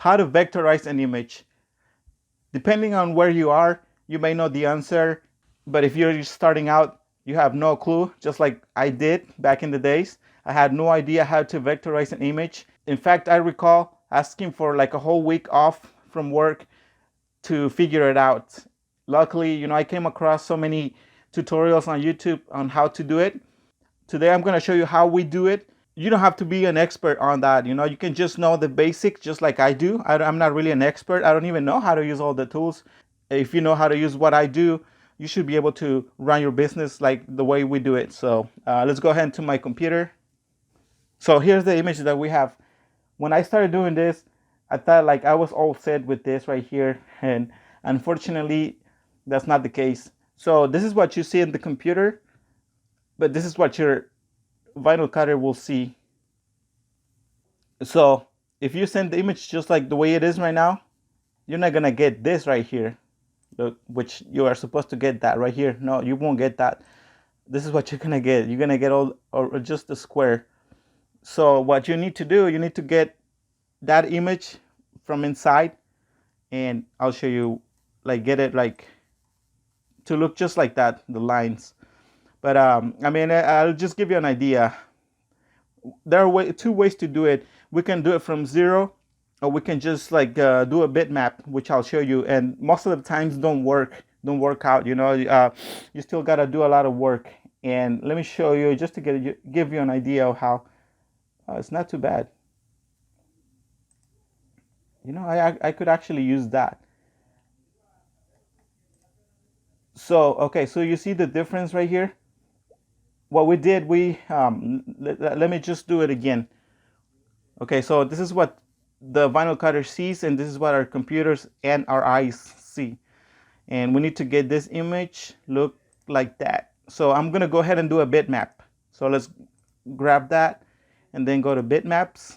how to vectorize an image. Depending on where you are, you may know the answer, but if you're just starting out, you have no clue, just like I did back in the days. I had no idea how to vectorize an image. In fact, I recall asking for like a whole week off from work to figure it out. Luckily, I came across so many tutorials on YouTube on how to do it. Today, I'm going to show you how we do it. You don't have to be an expert on that. You can just know the basics, just like I do. I'm not really an expert. I don't even know how to use all the tools. If you know how to use what I do, you should be able to run your business like the way we do it. So let's go ahead to my computer. So here's the image that we have. When I started doing this, I thought like I was all set with this right here, and unfortunately, that's not the case. So this is what you see in the computer, but this is what your vinyl cutter will see. So if you send the image just like the way it is right now, you're not gonna get this right here, which you are supposed to get that right here. No, you won't get that. This is what you're gonna get. You're gonna get all or just the square. So what you need to do, you need to get that image from inside, and I'll show you, like, get it like to look just like that, the lines. But I mean, I'll just give you an idea. There are two ways to do it. We can do it from zero, or we can just like do a bitmap, which I'll show you. And most of the times don't work out. You still gotta do a lot of work. And let me show you just to give you an idea of how it's not too bad. I could actually use that. So okay, so you see the difference right here. What we did, let me just do it again. Okay, so this is what the vinyl cutter sees, and this is what our computers and our eyes see. And we need to get this image look like that. So I'm gonna go ahead and do a bitmap. So let's grab that and then go to bitmaps,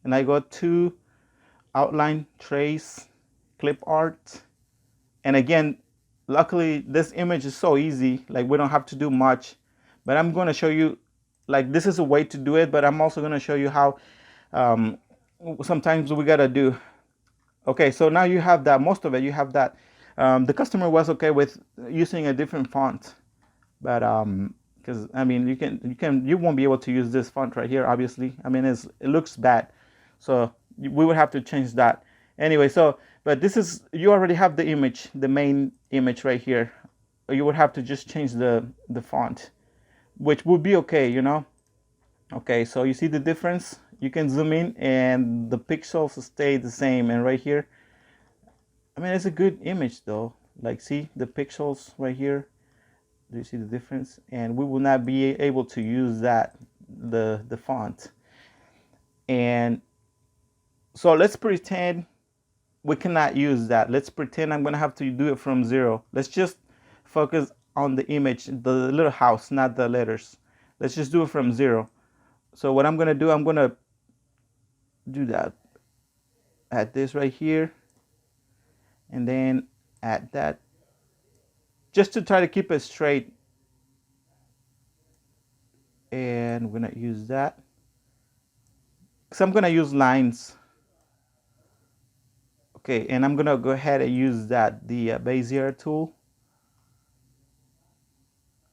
and I go to outline, trace, clip art. And again, luckily this image is so easy, like we don't have to do much. But I'm going to show you, like, this is a way to do it, but I'm also going to show you how sometimes we got to do. Okay, so now you have that, most of it, you have that. The customer was okay with using a different font, but because I mean, you won't be able to use this font right here, obviously. I mean, it looks bad, so we would have to change that. Anyway, so, but this is, you already have the image, the main image right here. You would have to just change the font, which would be okay, Okay, so you see the difference? You can zoom in and the pixels stay the same. And right here, I mean, it's a good image though. Like, see the pixels right here? Do you see the difference? And we will not be able to use that, the font. And so let's pretend we cannot use that. Let's pretend I'm gonna have to do it from zero. Let's just focus on the image, the little house, not the letters. Let's just do it from zero. So what I'm gonna do, I'm gonna do that. Add this right here, and then add that, just to try to keep it straight. And we're gonna use that. So I'm gonna use lines. Okay, and I'm gonna go ahead and use that, the Bezier tool.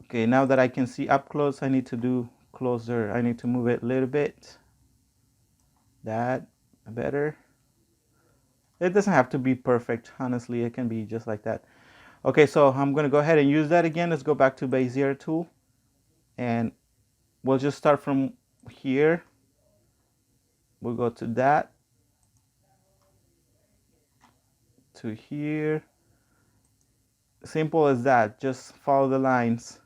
Okay, now that I can see up close, I need to do closer. I need to move it a little bit. That better. It doesn't have to be perfect, honestly. It can be just like that. Okay, so I'm gonna go ahead and use that again. Let's go back to Bezier tool, and we'll just start from here. We'll go to that, to here. Simple as that. Just follow the lines.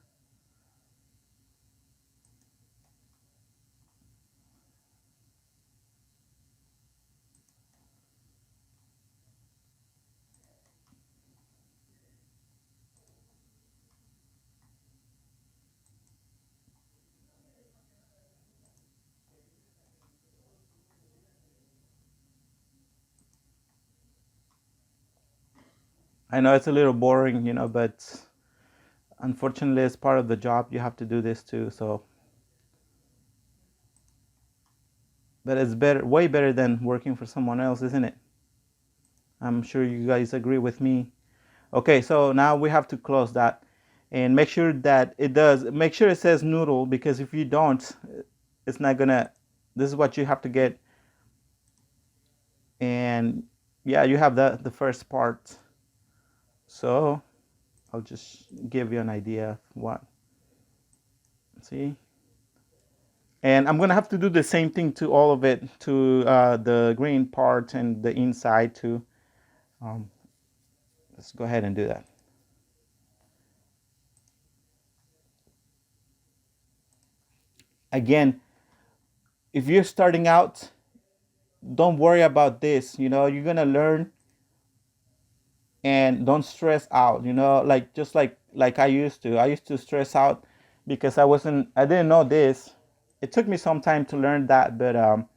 I know it's a little boring, but unfortunately, it's part of the job. You have to do this too. So, but it's better, way better than working for someone else, isn't it? I'm sure you guys agree with me. Okay, so now we have to close that and make sure that it does, make sure it says noodle, because if you don't, it's not gonna, this is what you have to get. And yeah, you have the first part. So I'll just give you an idea of what, see? And I'm gonna have to do the same thing to all of it, to the green part and the inside too. Um, let's go ahead and do that. Again, if you're starting out, don't worry about this. You know, you're gonna learn, and don't stress out. You know, like just like I used to. I used to stress out because I didn't know this. It took me some time to learn that, but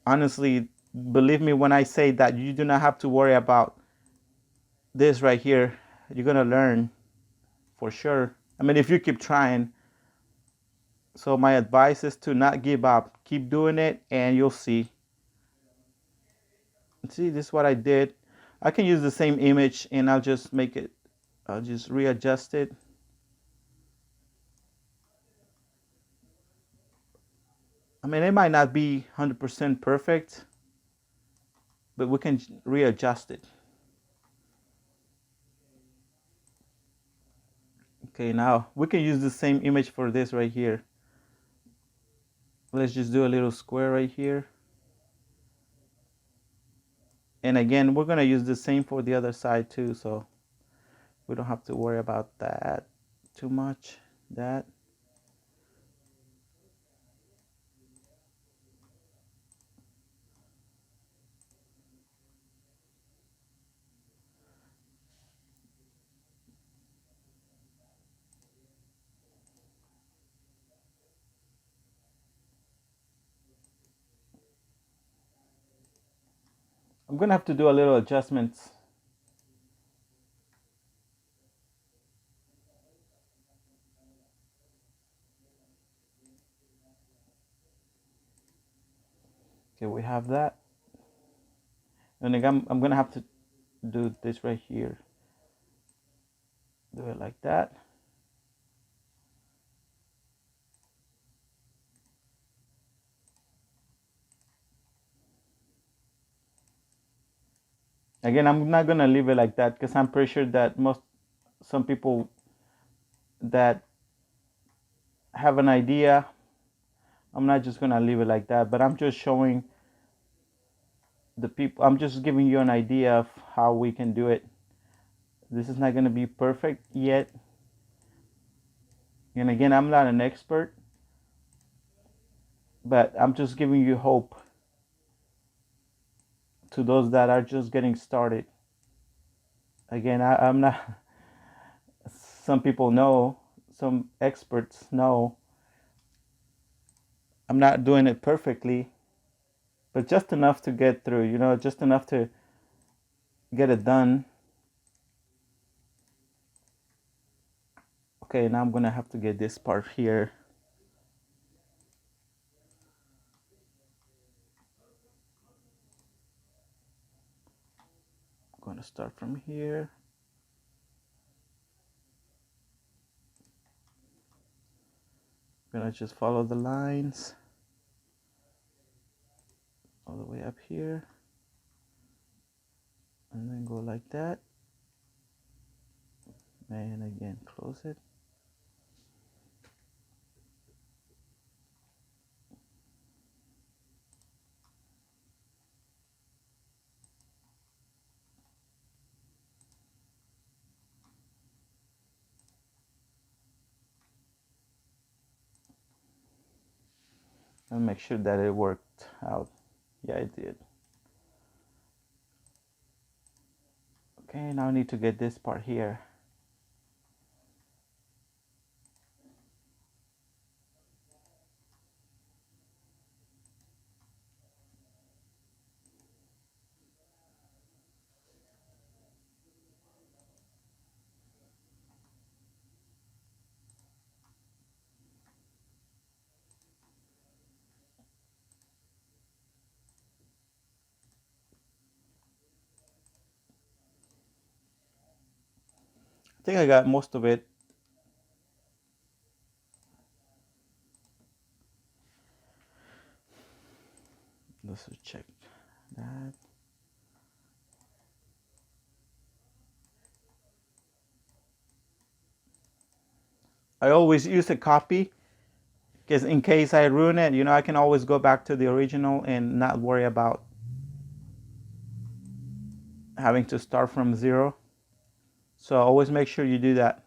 honestly, believe me when I say that you do not have to worry about this right here. You're gonna learn for sure. I mean, if you keep trying. So my advice is to not give up. Keep doing it, and you'll see. See, this is what I did. I can use the same image, and I'll just make it. I'll just readjust it. I mean, it might not be 100% perfect, but we can readjust it. Okay, now we can use the same image for this right here. Let's just do a little square right here. And again, we're gonna use the same for the other side too, so we don't have to worry about that too much. That. I'm gonna have to do a little adjustments. Okay, we have that. And again, I'm gonna have to do this right here. Do it like that. Again, I'm not gonna leave it like that because I'm pretty sure that some people that have an idea, I'm not just gonna leave it like that, but I'm just showing the people, I'm just giving you an idea of how we can do it. This is not gonna be perfect yet. And again, I'm not an expert, but I'm just giving you hope to those that are just getting started. Again, I'm not, some people know, some experts know, I'm not doing it perfectly, but just enough to get through, you know, just enough to get it done. Okay, now I'm gonna have to get this part here. I'm gonna start from here. I'm gonna just follow the lines all the way up here, and then go like that, and again close it. And make sure that it worked out. Yeah, it did. Okay, now I need to get this part here. think I got most of it. Let's check that. I always use a copy because in case I ruin it, you know, I can always go back to the original and not worry about having to start from zero. So always make sure you do that.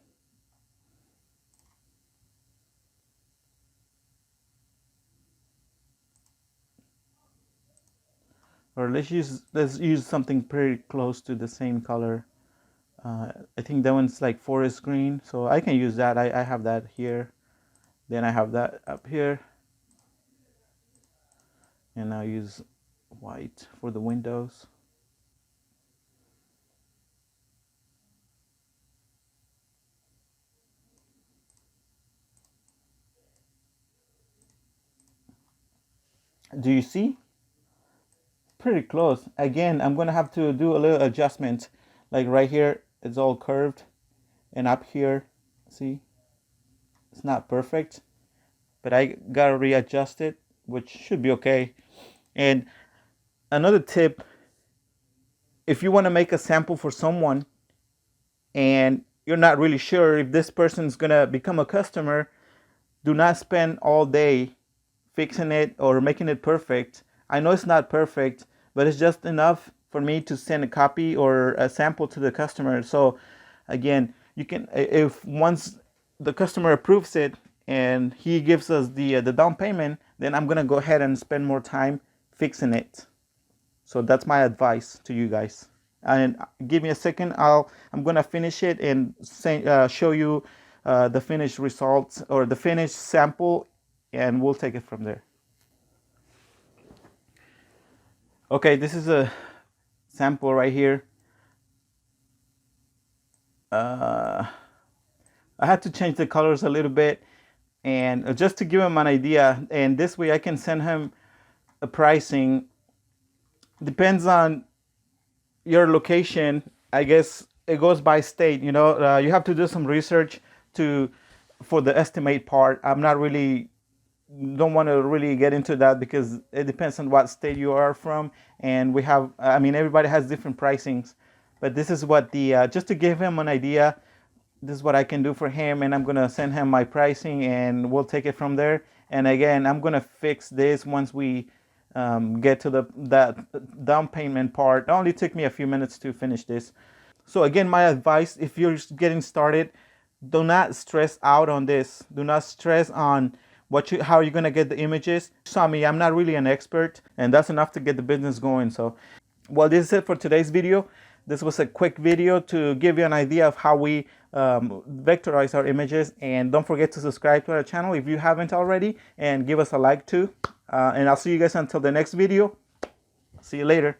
Or let's use something pretty close to the same color. I think that one's like forest green, so I can use that. I have that here. Then I have that up here, and I'll use white for the windows. Do you see? Pretty close. Again, I'm gonna have to do a little adjustment. Like right here, it's all curved, and up here, see, it's not perfect, but I gotta readjust it, which should be okay. And another tip, if you want to make a sample for someone and you're not really sure if this person's gonna become a customer, do not spend all day fixing it or making it perfect. I know it's not perfect, but it's just enough for me to send a copy or a sample to the customer. So again, you can, if once the customer approves it and he gives us the down payment, then I'm gonna go ahead and spend more time fixing it. So that's my advice to you guys. And give me a second. I'm gonna finish it and show you the finished results or the finished sample, and we'll take it from there. Okay, this is a sample right here. I had to change the colors a little bit, and just to give him an idea. And this way, I can send him a pricing. Depends on your location. I guess it goes by state. You know, you have to do some research to for the estimate part. I'm not really don't want to really get into that because it depends on what state you are from, and we have, I mean, everybody has different pricings, but this is what the just to give him an idea, this is what I can do for him, and I'm gonna send him my pricing and we'll take it from there. And again, I'm gonna fix this once we get to that down payment part. It only took me a few minutes to finish this. So again, my advice, if you're getting started, do not stress out on this. Do not stress on how you're gonna get the images. So I mean, I'm not really an expert, and that's enough to get the business going. So, well, this is it for today's video. This was a quick video to give you an idea of how we vectorize our images. And don't forget to subscribe to our channel if you haven't already, and give us a like too. And I'll see you guys until the next video. See you later.